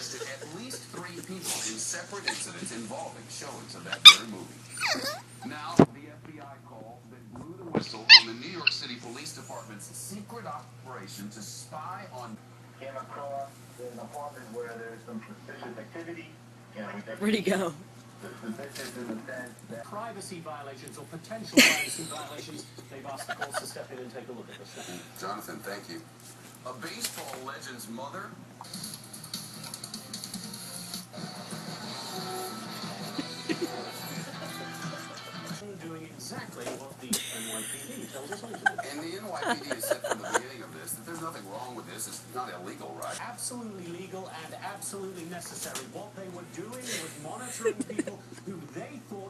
arrested at least 3 people in separate incidents involving showings of that very movie. Now, the FBI call that blew the whistle on the New York City Police Department's secret operation to spy on... Came across an apartment where there's some suspicious activity. Where'd he go? Suspicious in the sense that privacy violations or potential privacy violations. They've asked the courts to step in and take a look at this. Jonathan, thank you. A baseball legend's mother... doing exactly what the NYPD tells us not to do. And the NYPD has said from the beginning of this that there's nothing wrong with this. It's not illegal, right? Absolutely legal and absolutely necessary. What they were doing was monitoring people who they thought